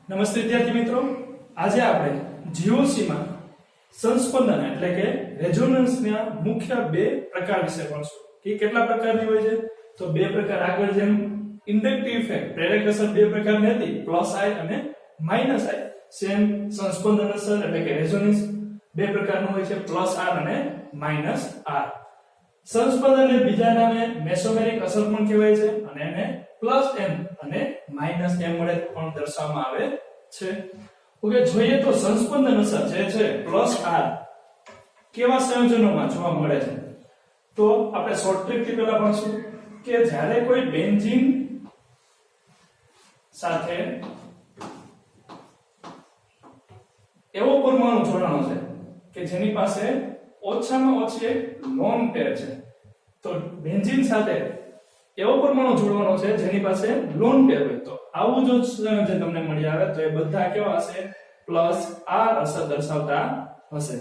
નમસ્તે વિદ્યાર્થી મિત્રો, આજે આપણે જીઓસીમાં સંસ્પંદન એટલે કે રેઝોનન્સના મુખ્ય બે પ્રકાર વિશે ભણશું. કે કેટલા પ્રકારની હોય છે? તો બે પ્રકાર. આગળ જેમ ઇન્ડક્ટિવ ઇફેક્ટ પ્રેરક અસર બે પ્રકારની હતી, પ્લસ આઈ અને માઈનસ આઈ. સેમ સંસ્પંદન અસર એટલે કે રેઝોનન્સ બે પ્રકારનું હોય છે, પ્લસ આર અને માઈનસ આર. સંસ્પંદનને બીજા નામે મેસોમેરિક અસર પણ કહેવાય છે અને એને પ્લસ એમ અને માઈનસ એમ વડે પણ દર્શાવવામાં આવે છે. ઓકે, જોઈએ તો સંસ્પંદન અસર જે છે પ્લસ આર કેવા સંયોજનોમાં જોવા મળે છે. તો આપણે શોર્ટ ટ્રીક થી પહેલા ભણશું કે જ્યારે કોઈ બેન્ઝીન સાથે એવો પરમાણુ જોડાણો છે કે જેની પાસે ઓછામાં ઓછી એક લોન પેર છે. તો બેન્ઝીન સાથે એવો પરમાણુ જોડવાનો છે જેની પાસે લોન પેર હોય, તો આવું જો સંયોજન તમને મળી આવે તો એ બધા કેવા હશે? પ્લસ આર અસર દર્શાવતા હશે.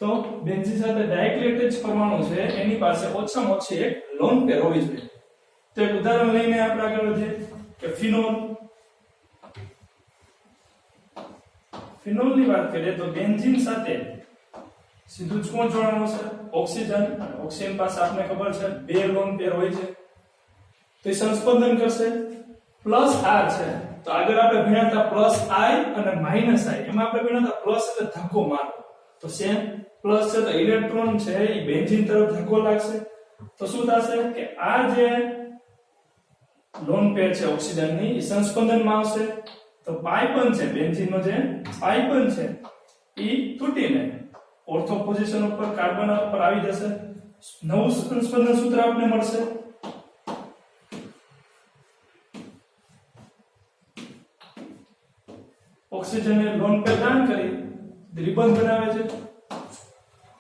તો બેન્ઝીન સાથે ડાયરેક્ટલી એટેચ પરમાણુ છે એની પાસે ઓછામાં ઓછી એક લોન પેર હોવી જોઈએ. તો એક ઉદાહરણ લઈને આપણે આગળ વધીએ કે ફિનોલની વાત કરીએ તો બેન્ઝીન સાથે સીધું જ કોણ જોડાણું છે? ઓક્સિજન. અને ઓક્સિજન પાસે આપણે ખબર છે બે લોન પેર હોય છે, તો એ સંસ્પંદન કરશે. પ્લસ આર છે તો આગળ આપણે ભણ્યા હતા પ્લસ આઈ અને માઈનસ આઈ. એમાં આપણે ભણ્યા હતા પ્લસ એટલે ધક્કો મારવો, તો સેમ પ્લસ છે તો ઇલેક્ટ્રોન છે એ બેન્ઝીન તરફ ધક્કો લાગશે. તો શું થશે કે આ જે લોન પેર છે ઓક્સિજનની એ સંસ્પંદનમાં આવશે. તો પાઈ પણ છે બેન્ઝીનનો જે પાઈ પણ છે એ તૂટીને ઓર્થો પોઝિશન ઉપર કાર્બન ઉપર આવી જશે. નવું સંસ્પંદન સૂત્ર આપણને મળશે. ઓક્સિજને લોન પેર દાન કરી દ્વિબંધ બનાવે છે.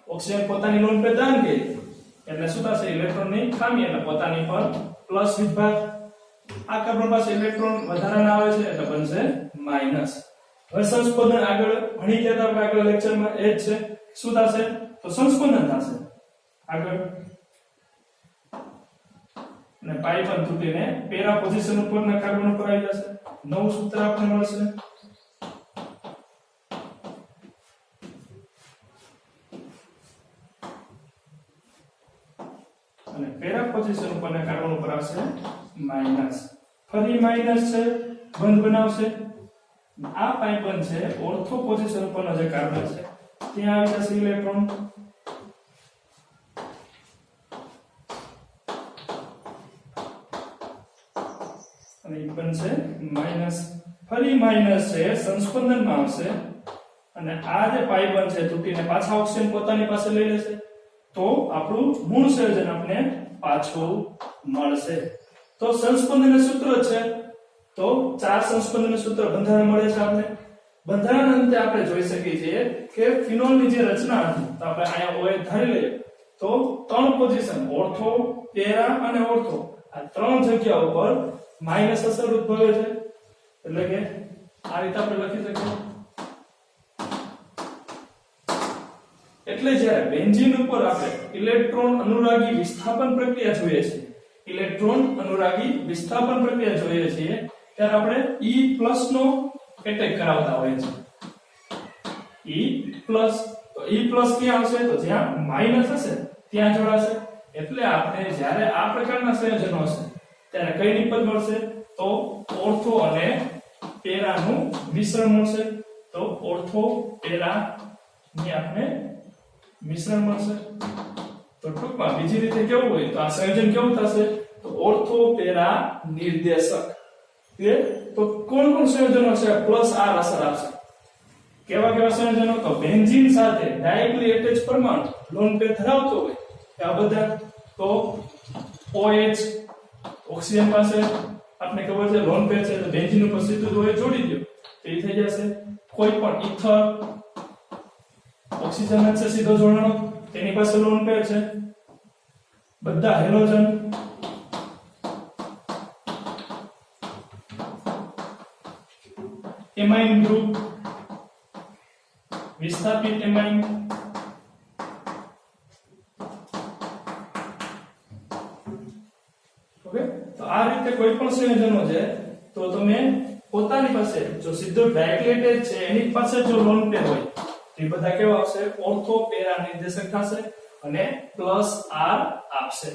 ઓક્સિજન પોતાની લોન પેર દાન કરી એટલે શું થશે? ઇલેક્ટ્રોનની ખામી એટલે પોતાની પર પ્લસ વિભાગ. આ કાર્બન પાસે ઇલેક્ટ્રોન વધારાના આવે છે એટલે બનશે માઈનસ. હવે સંસ્પંદન આગળ ભણી ગયા હતા આગળ લેક્ચરમાં એ જ છે. શું થશે? તો સંસ્પંદન થશે આગળ અને પાઈ પણ તૂટીને પેરા પોઝિશન ઉપરના કાર્બન ઉપર આવી જશે. નવું સૂત્ર આપણને મળશે. અને પેરા પોઝિશન ઉપરના કાર્બન ઉપર આવશે માઈનસ. ફરી માઈનસ છે બંધ બનાવશે. આ પાઈ પણ છે ઓર્થો પોઝિશન ઉપરનો જે કાર્બન છે ત્યાં આવી જશે ઇલેક્ટ્રોન. અને એ બનશે માઈનસ. ફરી માઈનસ છે સંસ્પંદનમાં આવશે અને આ જે પાઈ બન છે તૂટીને પાછા ઓક્સિજન પોતાની પાસે લઈ લેશે. તો આપણું મૂળ સંયોજન આપણે પાછું મળશે. તો સંસ્પંદનનું સૂત્ર છે તો ચાર સંસ્પંદનનું સૂત્ર બંધારણ મળે છે આપણે. બંધારણ અંતે આપણે જોઈ શકીએ છીએ કે ફિનોલની જે રચના હતી તો આપણે અહીંયા OH ધારી લઈએ તો ત્રણ પોઝિશન ઓર્થો, પેરા અને ઓર્થો આ ત્રણ જગ્યા ઉપર માઈનસ અસર ઉદ્ભવે છે. એટલે કે આ રીતે આપણે લખી શકીએ. એટલે જ્યારે બેન્ઝીન ઉપર આપણે ઇલેક્ટ્રોન અનુરાગી વિસ્થાપન પ્રક્રિયા જોઈએ છીએ, ઇલેક્ટ્રોન અનુરાગી વિસ્થાપન પ્રક્રિયા જોઈએ છીએ ત્યારે આપણે E+ નો એટેક કરાવતા હોય છે. E+ તો E+ ક્યાં આવશે? તો જ્યાં માઈનસ હશે ત્યાં જોડાશે. એટલે આપણે જ્યારે આ પ્રકારના સંયોજનો હશે ત્યારે કઈ નિપજ મળશે? તો ઓર્થો અને પેરાનું મિશ્રણ મળશે. તો ઓર્થો પેરા ની આપણે મિશ્રણ મળશે. તો ટૂંકમાં બીજી રીતે કેવું હોય તો આ સંયોજન કેવું થશે? તો ઓર્થો પેરા નિર્દેશક. તો કોણ કોણ સંયોજનો છે પ્લસ આર અસર આપશે? કેવા કેવા સંયોજનો? તો બેન્ઝીન સાથે ડાયરેક્ટલી એટેચ પરમાણુ લોન પેર ધરાવતો હોય આ બધા. તો OH ઓક્સિજન પાસે આપણે ખબર છે લોન પેર છે તો બેન્ઝીન ઉપર સીધું OH જોડી દો તો એ થઈ જશે. કોઈ પણ ઇથર ઓક્સિજન છે સીધો જોડાણો તેની પાસે લોન પેર છે. બધા હેલોજન એમાઇન ગ્રુપ વિસ્થાપિત એમાઇન ઓકે. તો આ રીતે કોઈ પણ સંયોજનો છે તો તમે પોતાની પાસે જો સીધો ડાયક્લેટેડ છે એની પાસે જો લોન પેર હોય તો એ બધા કેવા આવશે ઓર્થો પેરા નિર્દેશક થશે અને પ્લસ આર આપશે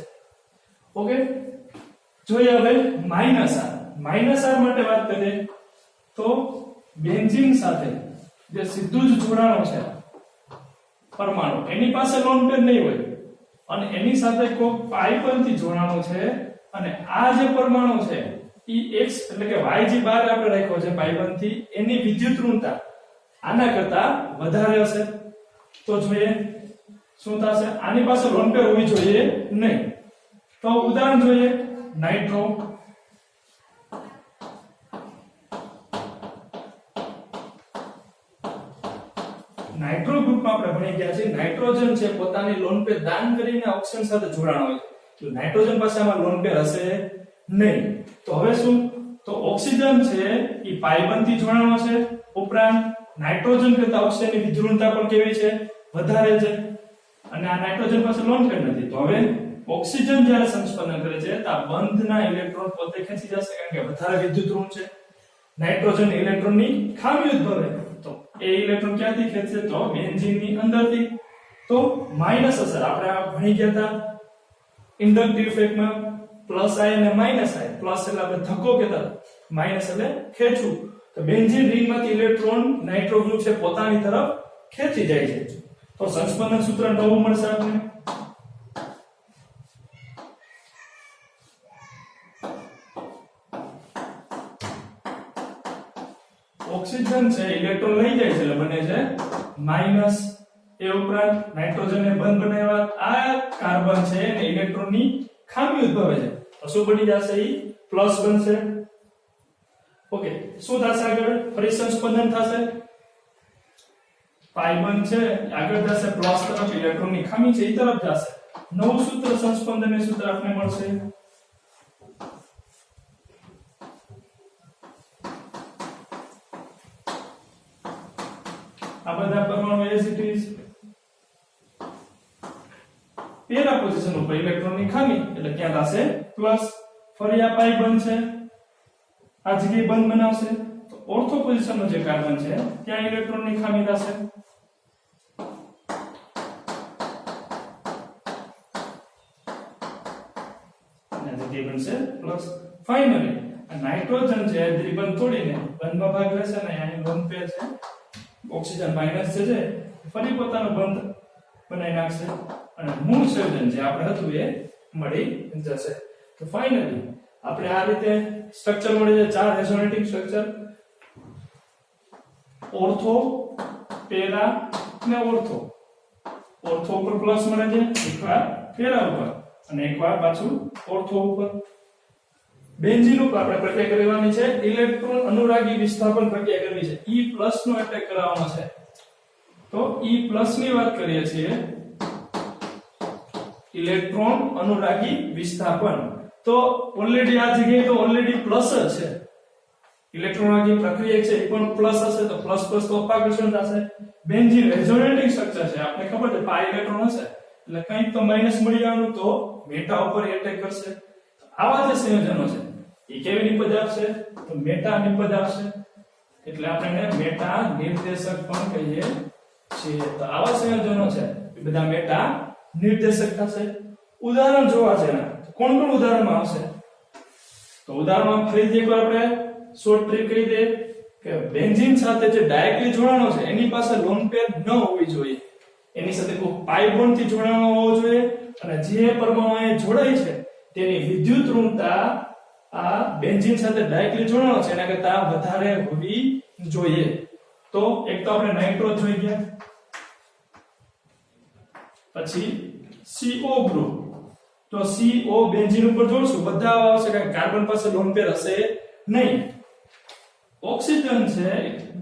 ઓકે જોઈએ હવે માઈનસ આર માટે વાત કરીએ તો બેન્ઝીન સાથે જે સીધું જ જોડાણો છે પરમાણુ એની પાસે લોન પેર નહીં હોય અને એની સાથે કોઈ પાઈ પરથી જોડાણો છે અને આ જે પરમાણુ છે ઈ x એટલે કે y જે બહાર આપણે રાખ્યો છે પાઈ પરથી એની વિદ્યુત ઋણતા આના કરતા વધારે હશે તો જોઈએ શું થશે આની પાસે લોન પેર હોવી જોઈએ નહીં તો ઉદાહરણ જોઈએ નાઇટ્રો ગ્રુપમાં આપણે ભણી ગયા છે નાઇટ્રોજન છે પોતાની લોન પેર દાન કરીને ઓક્સિજન સાથે જોડાણ હોય તો નાઇટ્રોજન પાસે આમાં લોન પેર હશે નહીં તો હવે શું તો ઓક્સિજન છે ઈ પાઈ બંધથી જોડાણો છે ઉપરાંત નાઇટ્રોજન કરતા ઓક્સિજનની વિદ્યુતતા પણ કેવી છે વધારે છે અને આ નાઇટ્રોજન પાસે લોન પેર નથી તો હવે ઓક્સિજન જ્યારે સંસ્પંદન કરે છે તો આ બંધના ઇલેક્ટ્રોન પોતે ખેંચી જશે કારણ કે વધારે વિદ્યુત ઋણ છે નાઇટ્રોજન ઇલેક્ટ્રોનની ખામી ઉદ્ભવે તો એ ઇલેક્ટ્રોન ક્યાંથી ખેંચશે તો બેન્ઝીનની અંદરથી તો માઈનસ અસર આપણે આ ભણી ગયા હતા ઇન્ડક્ટિવ ઇફેક્ટમાં પ્લસ આઈ અને માઈનસ આઈ પ્લસ એટલે આપણે ધક્કો કહેતા માઈનસ એટલે ખેંચવું તો બેન્ઝીન રિંગમાંથી ઇલેક્ટ્રોન નાઇટ્રો ગ્રુપ છે પોતાની તરફ ખેંચી જાય છે તો સંસ્પંદન સૂત્ર નવું મળશે આપણે ઓક્સિજન છે ઇલેક્ટ્રોન લઈ જાય છે એટલે બને છે માઈનસ એ ઉપરાંત નાઇટ્રોજનને બંધ બનાવ્યા આ કાર્બન છે અને ઇલેક્ટ્રોનની ખામી ઉદ્ભવે છે તો શું બની જશે ઈ પ્લસ બનશે ઓકે શું થશે આગળ ફરી સંસ્પંદન થશે પાઈ બંધ છે આગળ જશે પ્લસ તરફ ઇલેક્ટ્રોનની ખામી છે ઈ તરફ જશે નવું સૂત્ર સંસ્પંદનનું સૂત્ર આપને મળશે આ બધા પરમાણુ as it is para position ઉપર ઇલેક્ટ્રોનની ખામી એટલે ક્યાં થશે પ્લસ ફરી આ પાઈ બંધ છે આ જગ્યાએ બંધ બનાવશે તો ઓર્થો પોઝિશનનો જે કાર્બન છે ત્યાં ઇલેક્ટ્રોનની ખામી થશે અને જગ્યાએ બનશે પ્લસ ફાઇનલી નાઇટ્રોજન છે દ્વિબંધ તોડીને બંધમાં ભાગ લેશે ને અહીં લોન પેર છે ઓક્સિજન માઈનસ છે ફરી પોતાનો બંધ બનાવી નાખશે અને મૂળ સંયોજન જે આપણે હતું એ મળી જશે તો ફાઇનલી આપણે આ રીતે સ્ટ્રક્ચર મળી જાય ચાર રેઝોનેટિંગ સ્ટ્રક્ચર ઓર્થો પેરા અને ઓર્થો ઉપર પ્લસ મળે છે એકવાર પેરા ઉપર અને એકવાર પાછું ઓર્થો ઉપર બેન્ઝીન ઉપર આપણે પ્રક્રિયા કરવાની છે ઇલેક્ટ્રોન અનુરાગી વિસ્થાપન પ્રક્રિયા કરવી છે E+ નો એટેક કરાવવાનો છે તો E+ ની વાત કરીએ છીએ ઇલેક્ટ્રોન અનુરાગી વિસ્થાપન તો ઓલરેડી આ જગ્યાએ તો ઓલરેડી પ્લસ જ છે ઇલેક્ટ્રોન અનુરાગી પ્રક્રિયા છે એ પણ પ્લસ હશે તો પ્લસ તો અપાકર્ષણ થશે બેન્ઝીન રેઝોનેટિંગ સ્ટ્રક્ચર છે આપણે ખબર છે પાઈ ઇલેક્ટ્રોન હશે એટલે કંઈક તો માઈનસ મળી આવવાનું તો મેટા ઉપર એટેક કરશે આવા જે સંયોજનો છે એ કેવી નિપજ આપશે તો મેટા નિપજ આપશે એટલે આપણે મેટા નિર્દેશક પણ કહીએ છીએ તો આવા સંયોજનો છે એ બધા મેટા નિર્દેશક થશે ઉદાહરણ જોવા છે કોણ ઉદાહરણમાં આવશે તો ઉદાહરણમાં ફરીથી એકવાર આપણે શોર્ટ ટ્રીક કહી દે કે બેન્ઝીન સાથે જે ડાયરેક્ટલી જોડાણો છે એની પાસે લોન પેર ન હોવી જોઈએ એની સાથે કોઈ પાઈ બોન્ડ થી જોડાણો હોવો જોઈએ અને જે પરમાણુ જોડાય છે તેની વિદ્યુત ઋણતા આ બેન્ઝીન સાથે ડાયરેક્ટલી જોડાણો છે એના કરતા વધારે હોવી જોઈએ તો એક તો આપણે નાઇટ્રો જોઈ ગયા પછી CO ગ્રુપ તો CO બેન્ઝીન ઉપર જોડશું બધા આવશે કારણ કાર્બન પાસે લોન પેર હશે નહીં ઓક્સિજન છે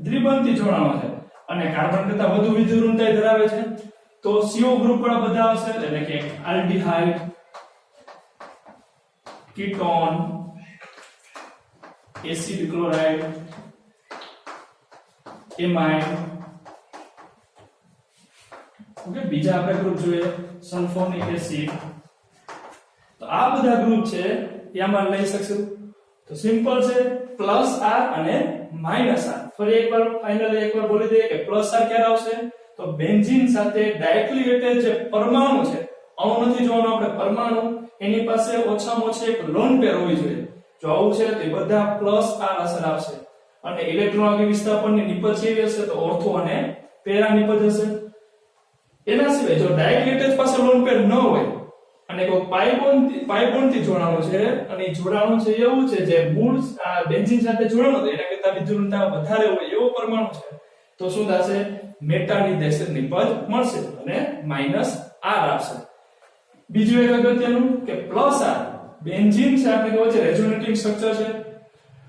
દ્વિબંધી જોડાણો છે અને કાર્બન કરતા વધુ વિદ્યુત ઋણતા ધરાવે છે તો CO ગ્રુપ પર બધા આવશે એટલે કે aldehyde ketone acid chloride amide okay बीजा આપણે ગ્રુપ જોઈએ સલ્ફોનિક એસિડ તો આ બધા ગ્રુપ છે એ આમાં લઈ શકશું તો સિમ્પલ છે પ્લસ r અને માઈનસ r. ફરી એકવાર ફાઇનલી એકવાર બોલી દઈએ કે પ્લસ r ક્યારે આવશે તો બેન્ઝીન સાથે ડાયરેક્ટલી એટેચ જે પરમાણુ છે, અણુ નથી જોવાનો આપણે, પરમાણુ એની પાસે ઓછામાં ઓછી એક લોન પેર હોવી જોઈએ. જો આવું છે તો બધા પ્લસ r અસર આવશે. અને ઇલેક્ટ્રોન આગી વિસ્થાપનની નિપજ કેવી હશે તો ઓર્થો અને પેરા નિપજ હશે. એના સિવાય જો ડાયરેક્ટ એટેચ પાસે લોન પેર ન હોય અને કોઈ પાઈ બોન્ડ થી જોડાણો છે અને એ જોડાણો છે એવું છે જે મૂળ બેન્ઝીન સાથે જોડાણો છે એના કરતા વિદ્યુતતા વધારે હોય એવો પરમાણુ છે તો શું થશે મેટા નિર્દેશક નિપજ મળશે અને માઈનસ r આવશે. બીજું એક અગત્યનું કે પ્લસ r બેન્ઝીન છે આપણે કહો છે રેઝોનેટિંગ સ્ટ્રક્ચર છે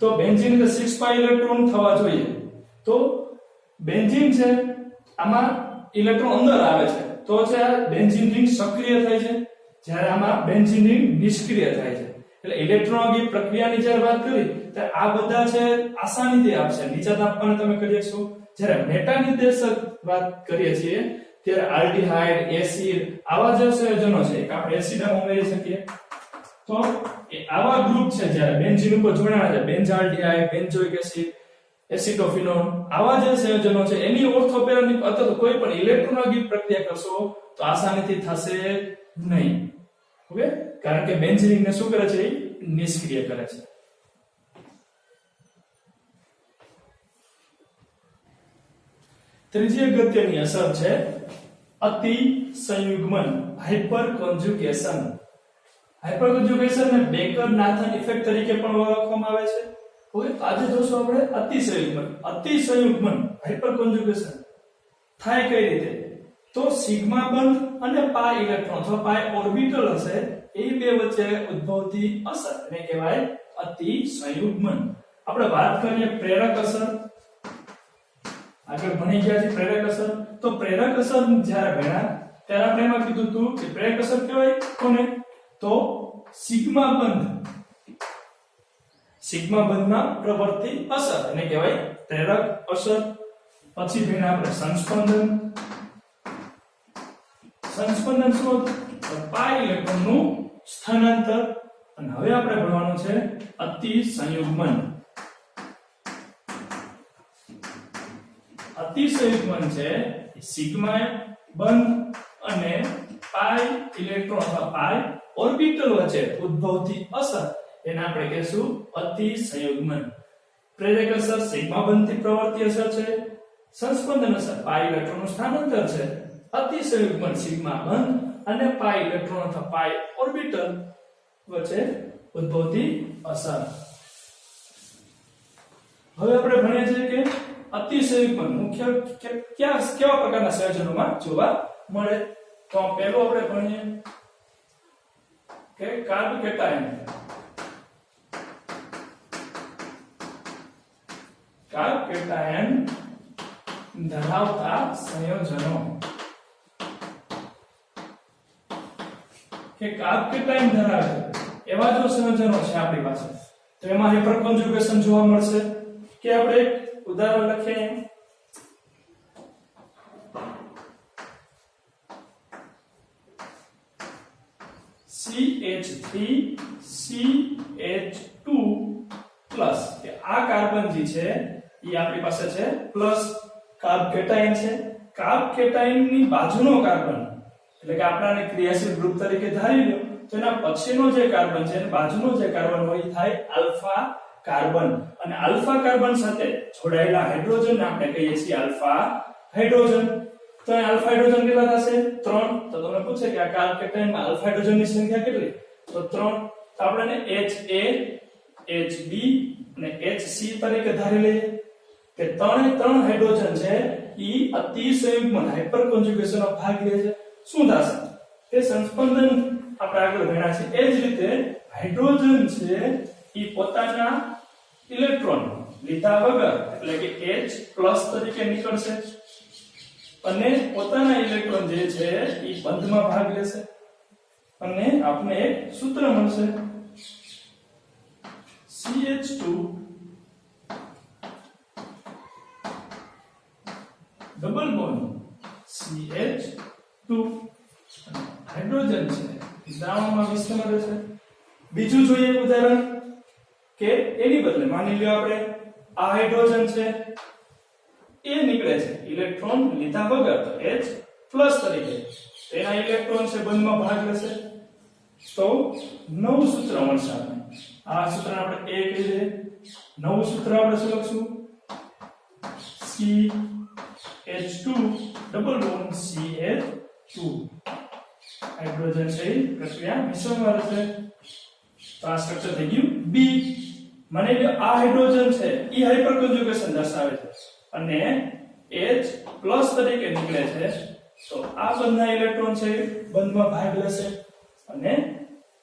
તો બેન્ઝીન એટલે 6 પાઈ ઇલેક્ટ્રોન થવા જોઈએ. તો બેન્ઝીન છે આમાં ઇલેક્ટ્રોન અંદર આવે છે તો છે આ બેન્ઝીન રિંગ સક્રિય થાય છે, જ્યારે આમાં બેન્ઝીન રિંગ નિષ્ક્રિય થાય છે. એટલે ઇલેક્ટ્રોન પ્રક્રિયાની જ્યારે વાત કરી ત્યારે આ બધા છે આસાનીથી આપશે, નીચા તાપમાને તમે કરી શકશો. જ્યારે મેટા નિર્દેશક વાત કરીએ છીએ ત્યારે આલ્ડીહાઇડ, એસિડ આવા જે સંયોજનો છે કે આપણે એસિડમાં ઉમેરી શકીએ તો એ આવા ગ્રુપ છે જ્યારે બેન્ઝીન ઉપર જોડાણા છે, બેન્ઝાલ્ડીહાઇડ, બેન્ઝોઇક એસિડ, એસિટોફિનોન આવા જે સંયોજનો છે એની ઓર્થોપેરાની અથવા કોઈ પણ ઇલેક્ટ્રોનિક પ્રક્રિયા કરશો તો આસાનીથી થશે નહીં. ઓકે, કારણ કે બેન્ઝીન ને શું કરે છે એ નિષ્ક્રિય કરે છે. ત્રીજી અગત્યની અસર છે અતિ સંયુગ્મન, હાઇપર કોન્જુગેશન. હાઇપર કોન્જુગેશન ને બેકર-નાથન ઇફેક્ટ તરીકે પણ ઓળખવામાં આવે છે. ઓકે, આજે જોશું આપણે અતિ સંયુગ્મન. અતિ સંયુગ્મન હાઇપર કોન્જુગેશન થાય કઈ રીતે તો સિગ્મા બંધ અને પાઈ ઇલેક્ટ્રોન અથવા પાઈ ઓર્બિટલ હશે એ બે વચ્ચે ઉદ્ભવતી અસર એને કહેવાય અતિ સંયુગ્મન. આપણે વાત કરીએ પ્રેરક અસર. આગળ ભણી ગયા છે પ્રેરક અસર. તો પ્રેરક અસર જ્યારે ભણ્યા ત્યારે આપણે એમાં કીધું હતું કે પ્રેરક અસર કહેવાય કોને તો સિગ્મા બંધમાં પ્રવર્તી અસર એને કહેવાય પ્રેરક અસર. પછી ભણ્યા આપણે સંસ્પંદન. સંસ્પંદન શું હતું પાઈ ઇલેક્ટ્રોનનું સ્થાનાંતર. અને હવે આપણે ભણવાનું છે અતિ સંયુગ્મન. અતિ સંયુગ્મન છે સિગ્મા બંધ અને પાઈ ઇલેક્ટ્રોન અથવા પાઈ ઓર્બિટલ વચ્ચે ઉદ્ભવતી અસર એને આપણે કહેશું અતિ સંયુગ્મન. પ્રેરક અસર સિગ્મા બંધથી પ્રવર્તી અસર છે, સંસ્પંદન અસર પાઈ ઇલેક્ટ્રોનનું સ્થાનાંતર છે, અતિ સંયુગ્મન સિગ્મા બંધ અને પાઈ ઇલેક્ટ્રોન અથવા પાઈ ઓર્બિટલ વચ્ચે ઉદ્ભવતી અસર. હવે આપણે ભણીએ છીએ કે અતિ સંયુગ્મન મુખ્ય કેવા પ્રકારના સંયોજનોમાં જોવા મળે. તો પહેલું આપણે ભણીએ કે કાર્બ કેટાયન. કાર્બ કેટાયન ધરાવતા સંયોજનો કે કાર્બ કેટાયન ધરાવે એવા જો સંયોજનો છે આપણી પાસે તો એમાં હાઇપર કોન્જુગેશન જોવા મળશે. કે આપણે એક ઉદાહરણ લખીએ CH3CH2 પ્લસ કે આ કાર્બન જે છે એ આપણી પાસે છે પ્લસ કાર્બ કેટાયન છે. કાર્બ કેટાયન ની બાજુનો કાર્બન એટલે કે આપણાને ક્રિયાશીલ ગ્રુપ તરીકે ધારી લો તો એના પછીનો જે કાર્બન છે એની બાજુનો જે કાર્બન હોય એ થાય આલ્ફા કાર્બન. અને આલ્ફા કાર્બન સાથે જોડાયેલા હાઇડ્રોજન આપણે કહીએ છીએ આલ્ફા હાઇડ્રોજન. તો અહીં આલ્ફા હાઇડ્રોજન કેટલા થશે 3. તો તમને પૂછે કે આ કાર્બ કેટાયનમાં આલ્ફા હાઇડ્રોજનની સંખ્યા કેટલી તો 3. તો આપણે HA HB અને HC તરીકે ધારી લઈએ કે ત્રણે ત્રણ હાઇડ્રોજન છે ઈ અતિ સંયુગ્મન હાઇપર કોન્જુગેશનનો ભાગ લે છે. શું થશે તે સંસ્પંદન આપણે આગળ ભણ્યા છે એ જ રીતે હાઇડ્રોજન છે ઈ પોતાના ઇલેક્ટ્રોન લીધા વગર એટલે કે H+ તરીકે નીકળશે અને પોતાના ઇલેક્ટ્રોન જે છે ઈ બંધમાં ભાગ લેશે અને આપણે એક સૂત્ર મળશે CH2 double bond CH2 hydrogen છે દ્રાવણમાં વિસ્તરે છે. બીજું જોઈએ ઉદાહરણ કે એની બદલે માની લ્યો આપણે આ હાઇડ્રોજન છે એ નીકળે છે ઇલેક્ટ્રોન લીધા વગર તો H+ તરીકે તેના ઇલેક્ટ્રોન છે બંધમાં ભાગ લેશે તો નવું સૂત્ર મળશે આપણે આ સૂત્રને આપણે A કહી દઈએ નવું સૂત્ર આપણે શું લખશું CH2 double bond CH2 hydrogen છે એ પ્રક્રિયા મિશ્રણમાં રહેશે તો આ સ્ટ્રક્ચર થઈ ગયું B મને જે આ હાઇડ્રોજન છે એ હાઇપર કોન્જુગેશન દર્શાવે છે અને H+ તરીકે નીકળે છે તો આ બંધના ઇલેક્ટ્રોન છે બંધમાં ભાગ લેશે અને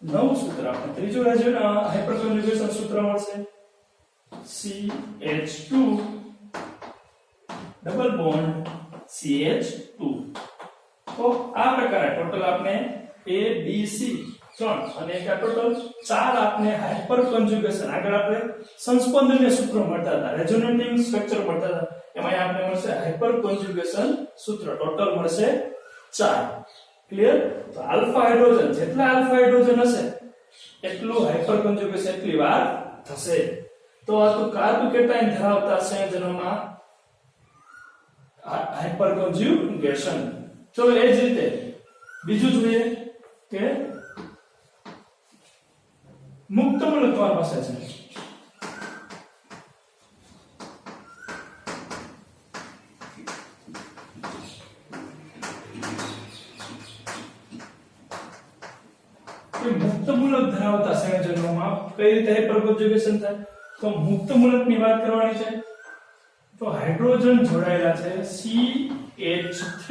નવું સૂત્ર આપણે ત્રીજું રેઝિડ હાઇપર કોન્જુગેશન સૂત્ર મળશે CH2 ડબલ બોન્ડ CH2 તો આ પ્રકારે ટોટલ આપણે A B C 3 અને એક ટોટલ 4 આપણે હાઇપર કોન્જુગેશન આગળ આપણે સંસ્પંદનીય સૂત્રો મળતા હતા રેઝોનેટિંગ સ્ટ્રક્ચર મળતા હતા એમાં આપણે મળશે હાઇપર કોન્જુગેશન સૂત્ર ટોટલ મળશે 4 ક્લિયર તો આલ્ફા હાઇડ્રોજન જેટલા આલ્ફા હાઇડ્રોજન હશે એટલું હાઇપર કોન્જુગેશન એટલી વાર થશે તો આ તો કાર્બોકેટાઇન ધરાવતા સંયોજનોમાં હાઇપર કોન્જુગેશન ચલો એ જ રીતે બીજું જોઈએ કે મુક્ત મૂલક તમારી પાસે છે મુક્ત મૂલક ધરાવતા સંયોજનોમાં કઈ રીતે હાઇપર કોન્જુગેશન થાય તો મુક્ત મૂલકની વાત કરવાની છે તો હાઇડ્રોજન જોડાયેલા છે CH3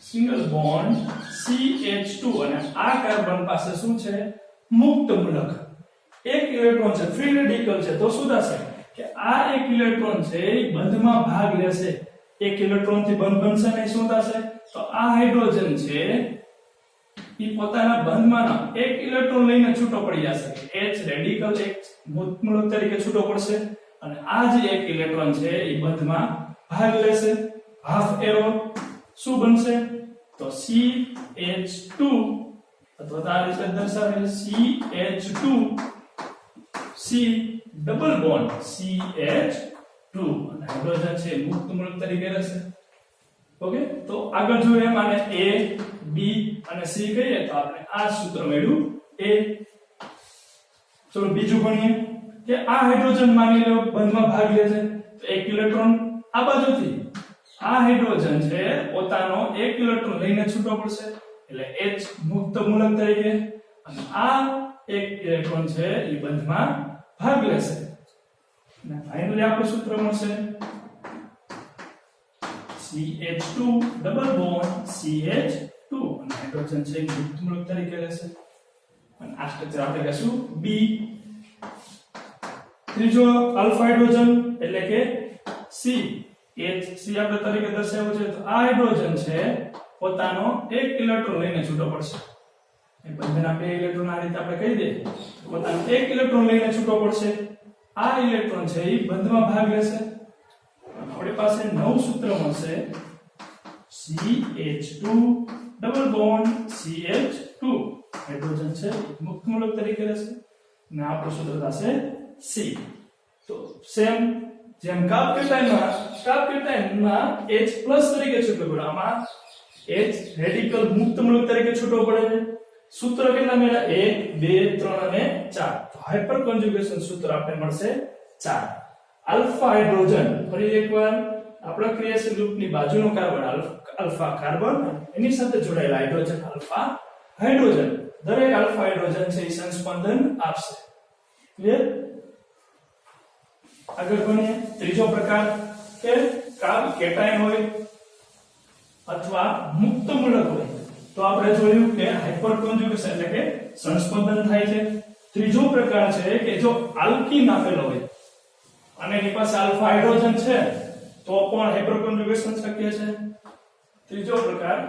સિંગલ બોન્ડ CH2 અને આ કાર્બન પાસે શું છે મુક્ત મૂલક એક ઇલેક્ટ્રોન છે ફ્રી રેડિકલ છે તો શું થશે કે આ એક ઇલેક્ટ્રોન છે એ બંધમાં ભાગ લેશે એક ઇલેક્ટ્રોન થી બંધ બનશે ને શું થશે તો આ હાઇડ્રોજન છે એ પોતાના બંધમાંનો એક ઇલેક્ટ્રોન લઈને છૂટો પડી જશે H રેડિકલ એક મુક્ત મૂલક તરીકે છૂટો પડશે અને આ જે એક ઇલેક્ટ્રોન છે એ બંધમાં ભાગ લેશે હાફ એરો શું બનશે તો CH2 અથવા આ રીતે દર્શાવેલ CH2 C double bond CH2 અને હાઇડ્રોજન છે મુક્ત મૂલક તરીકે રહેશે ઓકે તો આગળ જોઈએ માને A B અને C કહીએ તો આપણે આ સૂત્ર મળ્યું A ચલો બીજું ભણીએ કે આ હાઇડ્રોજન માની લો બંધમાં ભાગ લે છે તો એક ઇલેક્ટ્રોન આ બાજુથી આ હાઇડ્રોજન છે પોતાનો એક ઇલેક્ટ્રોન લઈને છૂટો પડશે એટલે H મુક્ત મૂલક તરીકે અને આ એક ઇલેક્ટ્રોન છે એ બંધમાં ભાગ લેશે અને ફાઇનલી આપણું સૂત્ર મળશે CH2 ડબલ બોન્ડ CH2 અને હાઇડ્રોજન છે મુક્ત મૂલક તરીકે લેશે અને આ સ્ટ્રક્ચર આપણે કહીશું B ત્રીજો આલ્ફા હાઇડ્રોજન એટલે કે C H આપણે તરીકે દર્શાવ્યો છે તો આ હાઇડ્રોજન છે પોતાનો એક ઇલેક્ટ્રોન લઈને છૂટો પડશે એ બંધના બે ઇલેક્ટ્રોન આ રીતે આપણે કહી દઈએ પોતાનો એક ઇલેક્ટ્રોન લઈને છૂટો પડશે આ ઇલેક્ટ્રોન છે એ બંધમાં ભાગ લેશે આપણી પાસે નવું સૂત્ર મળશે CH2 double bond CH2 hydrogen છે મુક્ત મૂલક તરીકે રહેશે અને આપણું સૂત્ર થશે C તો સેમ જેમ કાર્બોકેટાઇનમાં H+ તરીકે છૂટો પડે આમાં H રેડિકલ મુક્ત મૂલક તરીકે છૂટો પડે છે સૂત્ર કેટલા મળ્યા 1 2 3 અને 4 તો હાઇપર કોન્જુગેશન સૂત્ર આપણે મળશે 4 આલ્ફા હાઇડ્રોજન ફરી એકવાર આપણા ક્રિયાશીલ ગ્રુપની બાજુનો કાર્બન આલ્ફા કાર્બન એની સાથે જોડાયેલા હાઇડ્રોજન આલ્ફા હાઇડ્રોજન દરેક આલ્ફા હાઇડ્રોજન છે એ સંસ્પંદન આપશે ક્લિયર આગળ ભણીએ ત્રીજો પ્રકાર કે કાર્બોકેટાઇન હોય અથવા મુક્ત મૂલક હોય તો આપણે જોયું કે હાઇપર કોન્જુગેશન એટલે કે સંસ્પંદન થાય છે ત્રીજો પ્રકાર છે કે જો આલ્કીન આપેલો હોય અને એની પાસે આલ્ફા હાઇડ્રોજન છે તો પણ હાઇપર કોન્જુગેશન શક્ય છે ત્રીજો પ્રકાર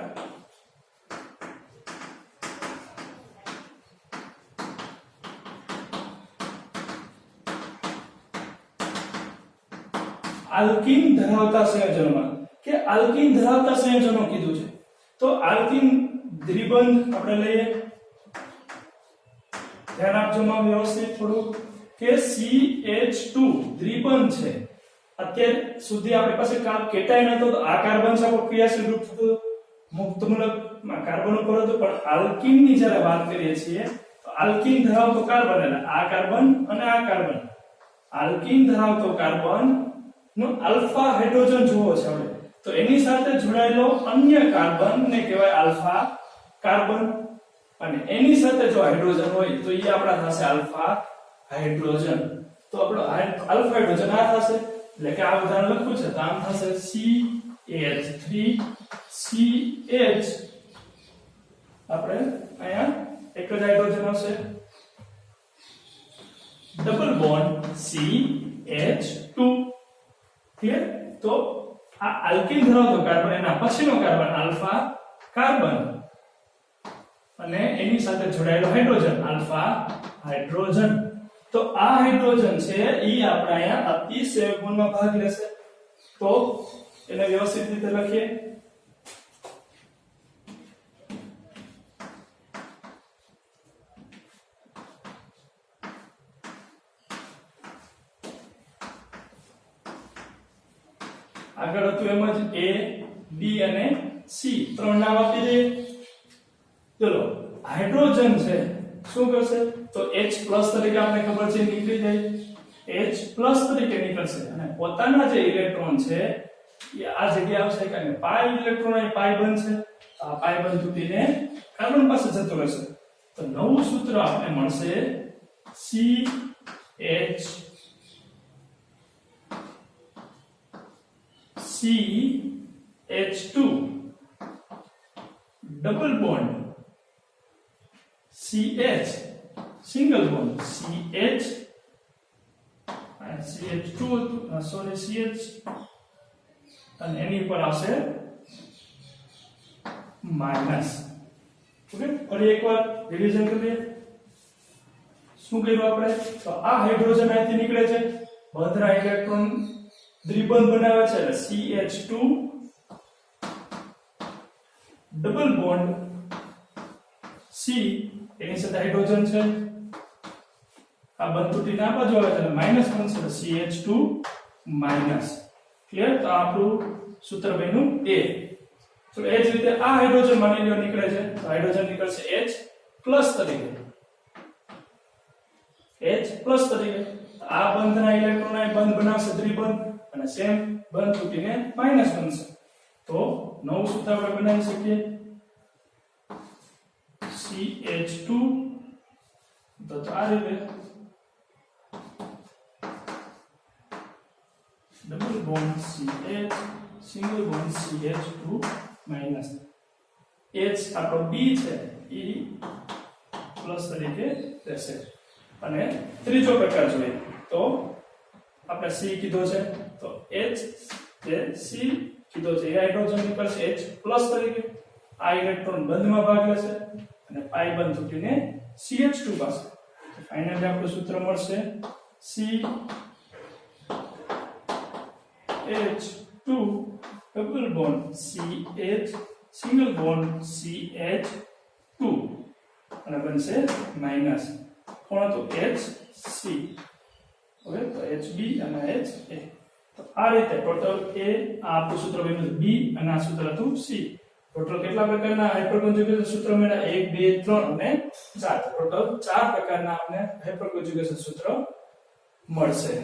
આલ્કીન ધરાવતા સંયોજનોમાં કે આલ્કીન ધરાવતા સંયોજનો કીધું છે તો આલ્કીન દ્વિબંધ આપણે લઈએ ધ્યાન આપજો માં વ્યવસ્થિત થોડું કે CH2 દ્વિબંધ છે અત્યાર સુધી આપણી પાસે કેટાયન હતો તો આ કાર્બન છે આપણો ક્રિયાશીલ ગ્રુપ થતું મુક્તમૂલક માં કાર્બન ઉપર હતું પણ આલ્કીન ની જ્યારે વાત કરીએ છીએ તો આલ્કીન ધરાવતો કાર્બન એટલે આ કાર્બન અને આ કાર્બન આલ્કીન ધરાવતો કાર્બન નો આલ્ફા હાઇડ્રોજન જોવો છે આપણે તો એની સાથે જોડાયેલો અન્ય કાર્બન ને કહેવાય આલ્ફા કાર્બન અને એની સાથે જો હાઇડ્રોજન હોય તો એ આપણા થશે આલ્ફા હાઇડ્રોજન તો આપણો આલ્ફા હાઇડ્રોજન આ થશે એટલે કે આ ઉદાહરણ લખ્યું છે તો આમ થશે CH3CH આપણે અહીંયા એક જ હાઇડ્રોજન આવશે ડબલ બોન્ડ CH2 ક્લિયર તો આ આલ્કીન ધરાવતો કાર્બન એના પછીનો કાર્બન આલ્ફા કાર્બન અને એની સાથે જોડાયેલો હાઇડ્રોજન આલ્ફા હાઇડ્રોજન તો આ હાઇડ્રોજન છે ઈ આપણે અહીંયા અતિશય ગુણમાં ભાગ લેશે તો એને વ્યવસ્થિત રીતે લખીએ આગળ હતું એમ જ A B અને C ત્રણ નામ આપી દઈએ ચલો હાઇડ્રોજન છે શું કરશે તો H+ તરીકે આપણે ખબર છે નીકળી જાય H+ તરીકે નીકળશે અને પોતાના જે ઇલેક્ટ્રોન છે એ આ જગ્યાએ આવશે કારણ કે પાઈ ઇલેક્ટ્રોન અહીં પાઈ બનશે આ પાઈ બંધ તૂટીને કાર્બન પાસે જતો રહેશે તો નવું સૂત્ર આપણે મળશે CH2 double bond CH single bond CH અને CH2 સોરી CH અને એની પર આવશે માઈનસ ઓકે ફરી એકવાર રિવિઝન કરીએ શું કર્યું આપણે તો આ હાઇડ્રોજન અહીંથી નીકળે છે બધા ઇલેક્ટ્રોન દ્વિબંધ બનાવે છે એટલે CH2 ડબલ બોન્ડ C એની સાથે હાઇડ્રોજન છે આ બંધ તૂટીને આ બાજુ આવે છે એટલે માઈનસ બનશે એટલે CH2 માઈનસ ક્લિયર તો આપણું સૂત્ર બન્યું A તો એ જ રીતે આ હાઇડ્રોજન માની લો નીકળે છે તો હાઇડ્રોજન નીકળશે H+ તરીકે H+ તરીકે આ બંધના ઇલેક્ટ્રોન આ બંધ બનાવશે દ્વિબંધ અને સેમ બંધ તૂટીને માઈનસ બનશે તો નવું સૂત્ર આપણે બનાવી શકીએ CH2 તો આ રીતે double bond CH single bond CH2 minus H આપણો B છે E પ્લસ તરીકે રહેશે અને ત્રીજો પ્રકાર જોઈએ તો આપણે C કીધો છે તો H જે C કીધો છે એ હાઇડ્રોજન નીકળશે H+ તરીકે આ ઇલેક્ટ્રોન બંધમાં ભાગ લેશે અને પાઈ બંધ તૂટીને CH2 પાસે તો ફાઇનલી આપણું સૂત્ર મળશે CH2 double bond CH single bond CH2 અને બનશે માઈનસ કોણ તો HC ઓકે તો HB અને HA તો આ રીતે ટોટલ A આ આપણું સૂત્ર બન્યું B અને આ સૂત્ર હતું C ટોટલ કેટલા પ્રકારના હાઇપરકોન્જ્યુગેશન સૂત્ર મળ્યા 1 2 3 અને 4 ટોટલ 4 પ્રકારના આપણે હાઇપરકોન્જ્યુગેશન સૂત્ર મળશે